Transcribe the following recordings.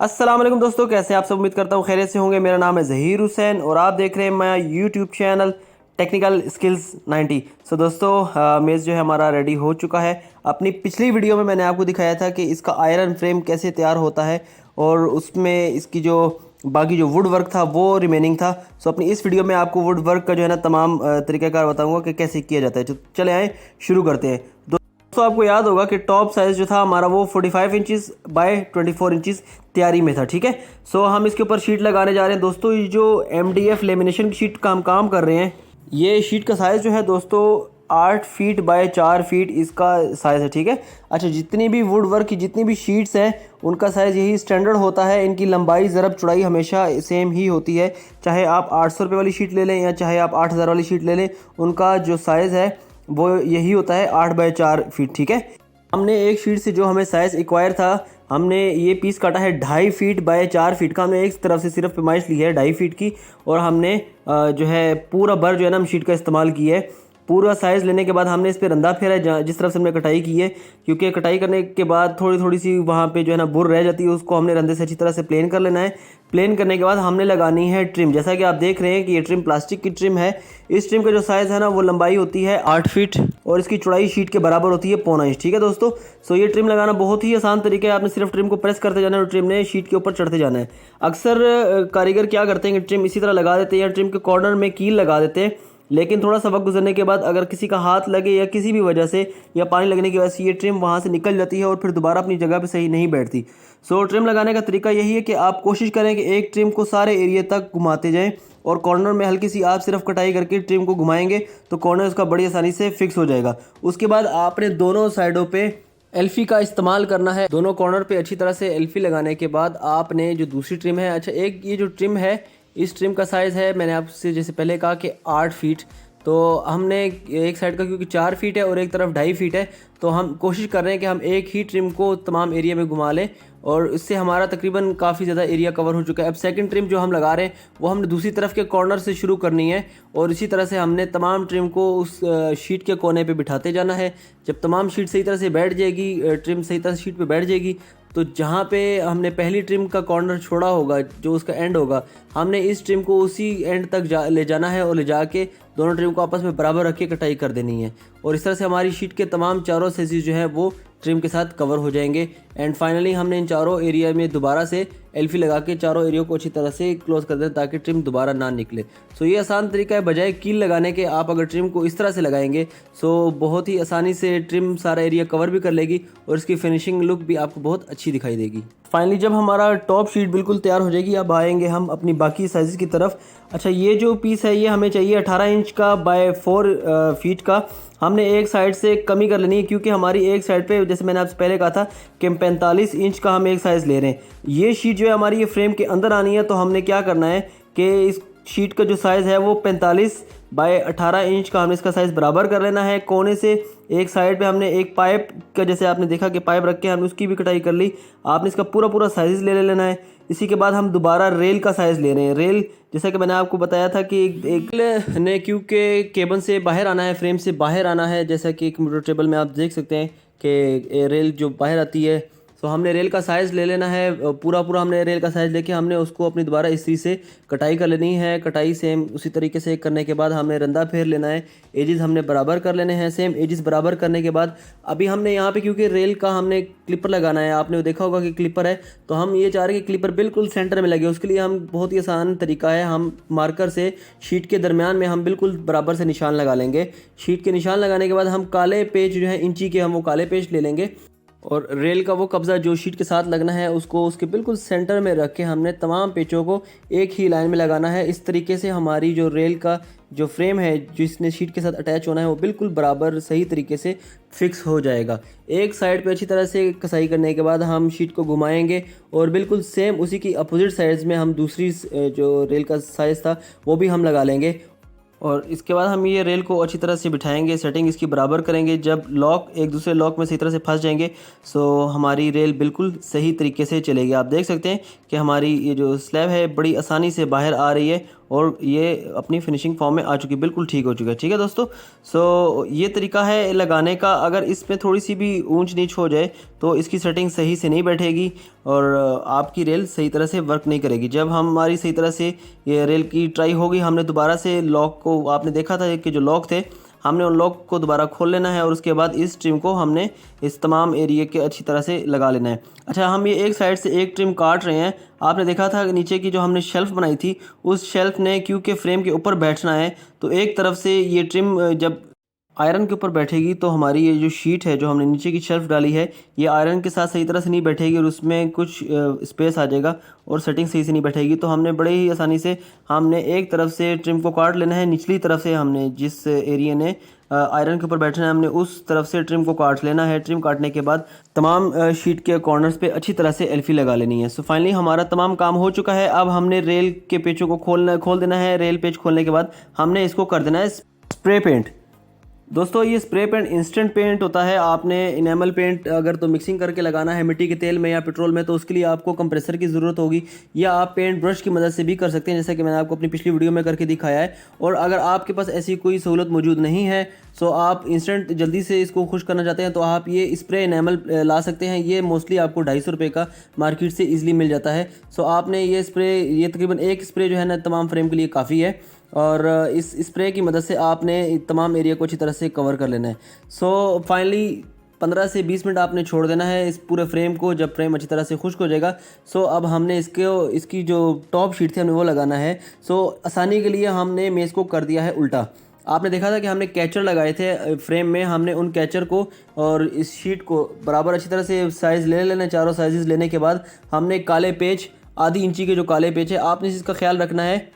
अस्सलाम वालेकुम दोस्तों, कैसे आप सब। उम्मीद करता हूँ खैरियत से होंगे। मेरा नाम है ज़हीर हुसैन और आप देख रहे हैं मेरा यूट्यूब चैनल टेक्निकल स्किल्स 90। सो दोस्तों, मेज़ जो है हमारा रेडी हो चुका है। अपनी पिछली वीडियो में मैंने आपको दिखाया था कि इसका आयरन फ्रेम कैसे तैयार होता है और उसमें इसकी जो बाकी जो वुड वर्क था वो रिमेनिंग था। सो अपनी इस वीडियो में आपको वुड वर्क का जो है ना तमाम तरीक़ाकार बताऊँगा कि कैसे किया जाता है। तो चले आए शुरू करते हैं। दोस्तों, आपको याद होगा कि टॉप साइज़ जो था हमारा वो 45 इंचज़ बाय 24 इंचज़ तैयारी में था। ठीक है। सो हम इसके ऊपर शीट लगाने जा रहे हैं। दोस्तों, ये जो MDF लेमिनेशन की शीट का हम काम कर रहे हैं, ये शीट का साइज़ जो है दोस्तों 8 फीट बाय 4 फीट इसका साइज़ है। ठीक है। अच्छा, जितनी भी वुड वर्क की जितनी भी शीट्स हैं उनका साइज़ यही स्टैंडर्ड होता है। इनकी लंबाई ज़रब चौड़ाई हमेशा सेम ही होती है। चाहे आप 800 रुपये वाली शीट ले लें या चाहे आप 8000 वाली शीट ले लें, उनका जो साइज़ है वो यही होता है, 8 बाय 4 फीट। ठीक है। हमने एक शीट से जो हमें साइज़ एक्वायर था, हमने ये पीस काटा है 2.5 फीट बाय 4 फीट का। हमने एक तरफ से सिर्फ पैमाइश ली है 2.5 फीट की और हमने जो है पूरा भर जो है ना हम शीट का इस्तेमाल किया है। पूरा साइज़ लेने के बाद हमने इस पर रंदा फेरा है जिस तरफ से हमने कटाई की है, क्योंकि कटाई करने के बाद थोड़ी थोड़ी सी वहाँ पे जो है ना बुर रह जाती है, उसको हमने रंदे से अच्छी तरह से प्लेन कर लेना है। प्लेन करने के बाद हमने लगानी है ट्रिम। जैसा कि आप देख रहे हैं कि ये ट्रिम प्लास्टिक की ट्रिम है। इस ट्रिम का जो साइज़ है ना वो लंबाई होती है 8 फीट और इसकी चौड़ाई शीट के बराबर होती है 1.25 इंच। ठीक है दोस्तों। सो ये ट्रिम लगाना बहुत ही आसान तरीका है। आपने सिर्फ ट्रिम को प्रेस करते जाना है और ट्रिम ने शीट के ऊपर चढ़ते जाना है। अक्सर कारीगर क्या करते हैं कि ट्रिम इसी तरह लगा देते हैं या ट्रिम के कॉर्नर में कील लगा देते हैं, लेकिन थोड़ा सा वक्त गुजरने के बाद अगर किसी का हाथ लगे या किसी भी वजह से या पानी लगने की वजह से ये ट्रिम वहाँ से निकल जाती है और फिर दोबारा अपनी जगह पे सही नहीं बैठती। सो ट्रिम लगाने का तरीका यही है कि आप कोशिश करें कि एक ट्रिम को सारे एरिया तक घुमाते जाएं और कॉर्नर में हल्की सी आप सिर्फ कटाई करके ट्रिम को घुमाएंगे तो कॉर्नर उसका बड़ी आसानी से फिक्स हो जाएगा। उसके बाद आपने दोनों साइडों पे एल्फी का इस्तेमाल करना है। दोनों कॉर्नर पे अच्छी तरह से एल्फी लगाने के बाद आपने जो दूसरी ट्रिम है, अच्छा एक ये जो ट्रिम है, इस ट्रिम का साइज़ है, मैंने आपसे जैसे पहले कहा कि 8 फीट। तो हमने एक साइड का क्योंकि 4 फीट है और एक तरफ 2.5 फीट है, तो हम कोशिश कर रहे हैं कि हम एक ही ट्रिम को तमाम एरिया में घुमा लें और इससे हमारा तकरीबन काफ़ी ज़्यादा एरिया कवर हो चुका है। अब सेकंड ट्रिम जो हम लगा रहे हैं वो हमने दूसरी तरफ के कॉर्नर से शुरू करनी है और इसी तरह से हमने तमाम ट्रिम को उस शीट के कोने पे बिठाते जाना है। जब तमाम शीट सही तरह से बैठ जाएगी, ट्रिम सही तरह से शीट पे बैठ जाएगी, तो जहाँ पे हमने पहली ट्रिम का कॉर्नर छोड़ा होगा, जो उसका एंड होगा, हमने इस ट्रिम को उसी एंड तक ले जाना है और ले जाके दोनों ट्रिम को आपस में बराबर रख के कटाई कर देनी है। और इस तरह से हमारी शीट के तमाम चारों सेजेस जो है वो ट्रिम के साथ कवर हो जाएंगे। एंड फाइनली हमने इन चारों एरिया में दोबारा से एल्फी लगा के चारों एरिया को अच्छी तरह से क्लोज कर दें ताकि ट्रिम दोबारा ना निकले। सो ये आसान तरीका है। बजाय कील लगाने के आप अगर ट्रिम को इस तरह से लगाएंगे सो बहुत ही आसानी से ट्रिम सारा एरिया कवर भी कर लेगी और इसकी फिनिशिंग लुक भी आपको बहुत अच्छी दिखाई देगी। फाइनली जब हमारा टॉप शीट बिल्कुल तैयार हो जाएगी, अब आएंगे हम अपनी बाकी साइज़ की तरफ। अच्छा, ये जो पीस है ये हमें चाहिए 18 इंच का बाय 4 फीट का। हमने एक साइड से कमी कर लेनी है क्योंकि हमारी एक साइड पे, जैसे मैंने आपसे पहले कहा था कि 45 इंच का हम एक साइज़ ले रहे हैं। ये शीट जो है हमारी ये फ्रेम के अंदर आनी है, तो हमने क्या करना है कि इस शीट का जो साइज़ है वो 45 बाय 18 इंच का हमने इसका साइज़ बराबर कर लेना है। कोने से एक साइड पे हमने एक पाइप का, जैसे आपने देखा कि पाइप रख के हमने उसकी भी कटाई कर ली। आपने इसका पूरा साइज़ ले लेना है। इसी के बाद हम दोबारा रेल का साइज़ ले रहे हैं। रेल, जैसा कि मैंने आपको बताया था कि एक ने क्योंकि केबल से बाहर आना है, फ्रेम से बाहर आना है, जैसा कि कंप्यूटर टेबल में आप देख सकते हैं कि रेल जो बाहर आती है, तो हमने रेल का साइज़ ले लेना है। पूरा हमने रेल का साइज़ लेके हमने उसको अपनी दोबारा इसी से कटाई कर लेनी है। कटाई सेम उसी तरीके से करने के बाद हमने रंदा फेर लेना है। एजेस हमने बराबर कर लेने हैं। सेम एजेस बराबर करने के बाद अभी हमने यहाँ पे क्योंकि रेल का हमने क्लिपर लगाना है, आपने देखा होगा कि क्लिपर है, तो हम ये चाह रहे हैं कि क्लिपर बिल्कुल सेंटर में लगे। उसके लिए हम बहुत ही आसान तरीका है, हम मार्कर से शीट के दरमियान में हम बिल्कुल बराबर से निशान लगा लेंगे। शीट के निशान लगाने के बाद हम काले पेज जो है इंची के, हम वो काले पेज ले लेंगे और रेल का वो कब्ज़ा जो शीट के साथ लगना है उसको उसके बिल्कुल सेंटर में रख के हमने तमाम पेचों को एक ही लाइन में लगाना है। इस तरीके से हमारी जो रेल का जो फ्रेम है जिसने शीट के साथ अटैच होना है वो बिल्कुल बराबर सही तरीके से फिक्स हो जाएगा। एक साइड पे अच्छी तरह से कसाई करने के बाद हम शीट को घुमाएंगे और बिल्कुल सेम उसी की अपोजिट साइड्स में हम दूसरी जो रेल का साइज़ था वो भी हम लगा लेंगे और इसके बाद हम ये रेल को अच्छी तरह से बिठाएंगे, सेटिंग इसकी बराबर करेंगे। जब लॉक एक दूसरे लॉक में सही तरह से फंस जाएंगे सो हमारी रेल बिल्कुल सही तरीके से चलेगी। आप देख सकते हैं कि हमारी ये जो स्लैब है बड़ी आसानी से बाहर आ रही है और ये अपनी फिनिशिंग फॉर्म में आ चुकी है, बिल्कुल ठीक हो चुका है। ठीक है दोस्तों, सो ये तरीका है लगाने का। अगर इसमें थोड़ी सी भी ऊंच नीच हो जाए तो इसकी सेटिंग सही से नहीं बैठेगी और आपकी रेल सही तरह से वर्क नहीं करेगी। जब हमारी सही तरह से ये रेल की ट्राई होगी, हमने दोबारा से लॉक को, आपने देखा था कि जो लॉक थे, हमने उन लॉक को दोबारा खोल लेना है और उसके बाद इस ट्रिम को हमने इस तमाम एरिया के अच्छी तरह से लगा लेना है। अच्छा, हम ये एक साइड से एक ट्रिम काट रहे हैं। आपने देखा था नीचे की जो हमने शेल्फ़ बनाई थी, उस शेल्फ़ ने क्योंकि फ्रेम के ऊपर बैठना है, तो एक तरफ से ये ट्रिम जब आयरन के ऊपर बैठेगी तो हमारी ये जो शीट है, जो हमने नीचे की शेल्फ डाली है, ये आयरन के साथ सही तरह से नहीं बैठेगी और उसमें कुछ स्पेस आ जाएगा और सेटिंग सही से नहीं बैठेगी। तो हमने बड़े ही आसानी से हमने एक तरफ से ट्रिम को काट लेना है। निचली तरफ से हमने जिस एरिया ने आयरन के ऊपर बैठना है, हमने उस तरफ से ट्रिम को काट लेना है। ट्रिम काटने के बाद तमाम शीट के कॉर्नर्स पे अच्छी तरह से एल्फी लगा लेनी है। सो फाइनली हमारा तमाम काम हो चुका है। अब हमने रेल के पेचों को खोल देना है। रेल पेच खोलने के बाद हमने इसको कर देना है स्प्रे पेंट। दोस्तों, ये स्प्रे पेंट इंस्टेंट पेंट होता है। आपने इनेमल पेंट अगर तो मिक्सिंग करके लगाना है मिट्टी के तेल में या पेट्रोल में, तो उसके लिए आपको कंप्रेसर की ज़रूरत होगी, या आप पेंट ब्रश की मदद से भी कर सकते हैं, जैसा कि मैंने आपको अपनी पिछली वीडियो में करके दिखाया है। और अगर आपके पास ऐसी कोई सहूलत मौजूद नहीं है, सो आप इंस्टेंट जल्दी से इसको खुश करना चाहते हैं, तो आप ये स्प्रे इनेमल ला सकते हैं। ये मोस्टली आपको 250 रुपये का मार्केट से ईजिली मिल जाता है। सो आपने ये स्प्रे, ये तकरीबन एक स्प्रे जो है ना तमाम फ्रेम के लिए काफ़ी है, और इस स्प्रे की मदद से आपने तमाम एरिया को अच्छी तरह से कवर कर लेना है। सो फाइनली 15 से 20 मिनट आपने छोड़ देना है इस पूरे फ्रेम को। जब फ्रेम अच्छी तरह से खुश्क हो जाएगा, सो अब हमने इसकी जो टॉप शीट थी हमने वो लगाना है। सो आसानी के लिए हमने मेज़ को कर दिया है उल्टा। आपने देखा था कि हमने कैचर लगाए थे फ्रेम में, हमने उन कैचर को और इस शीट को बराबर अच्छी तरह से साइज़ ले लेना। चारों साइज़ लेने के बाद हमने काले पेच, आधी इंची के जो काले पेच है, आपने इसका ख्याल रखना है।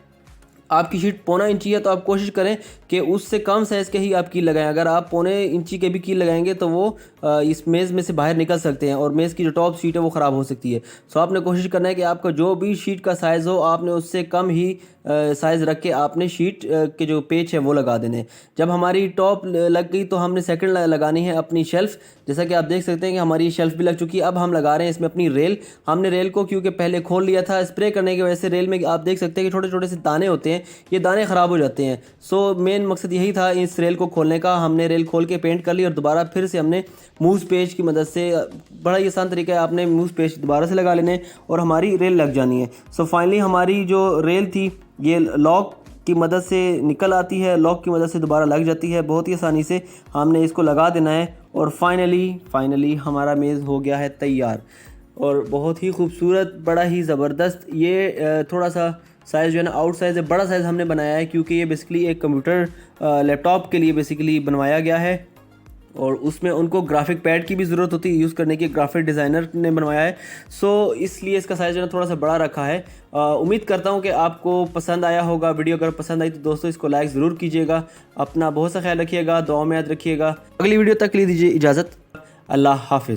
आपकी शीट 1.25 इंची है तो आप कोशिश करें कि उससे कम साइज़ के ही आप कील लगाएं। अगर आप 1.25 इंची के भी कील लगाएंगे तो वो इस मेज़ में से बाहर निकल सकते हैं और मेज़ की जो टॉप शीट है वो ख़राब हो सकती है। सो आपने कोशिश करना है कि आपका जो भी शीट का साइज़ हो, आपने उससे कम ही साइज़ रख के आपने शीट के जो पेच है वो लगा देने। जब हमारी टॉप लग गई तो हमने सेकंड लगानी है अपनी शेल्फ़। जैसा कि आप देख सकते हैं कि हमारी शेल्फ़ भी लग चुकी है। अब हम लगा रहे हैं इसमें अपनी रेल। हमने रेल को क्योंकि पहले खोल लिया था, स्प्रे करने की वजह से रेल में आप देख सकते हैं कि छोटे छोटे से दाने होते हैं, ये दाने ख़राब हो जाते हैं। सो मेन मकसद यही था इस रेल को खोलने का। हमने रेल खोल के पेंट कर ली और दोबारा फिर से हमने मूव पेज की मदद से, बड़ा ही आसान तरीका है, आपने मूव पेज दोबारा से लगा लेने और हमारी रेल लग जानी है। सो फाइनली हमारी जो रेल थी ये लॉक की मदद से निकल आती है, लॉक की मदद से दोबारा लग जाती है। बहुत ही आसानी से हमने इसको लगा देना है और फाइनली हमारा मेज़ हो गया है तैयार और बहुत ही खूबसूरत, बड़ा ही ज़बरदस्त। ये थोड़ा सा साइज़ जो है ना आउट साइज़ है, बड़ा साइज़ हमने बनाया है क्योंकि ये बेसिकली एक कंप्यूटर लैपटॉप के लिए बेसिकली बनवाया गया है और उसमें उनको ग्राफिक पैड की भी ज़रूरत होती है यूज़ करने की, ग्राफिक डिज़ाइनर ने बनवाया है। सो इसलिए इसका साइज़ जो है थोड़ा सा बड़ा रखा है। उम्मीद करता हूँ कि आपको पसंद आया होगा वीडियो। अगर पसंद आई तो दोस्तों इसको लाइक ज़रूर कीजिएगा। अपना बहुत सा ख्याल रखिएगा, दुआ में याद रखिएगा। अगली वीडियो तक ले दीजिए इजाज़त। अल्लाह हाफ़िज़।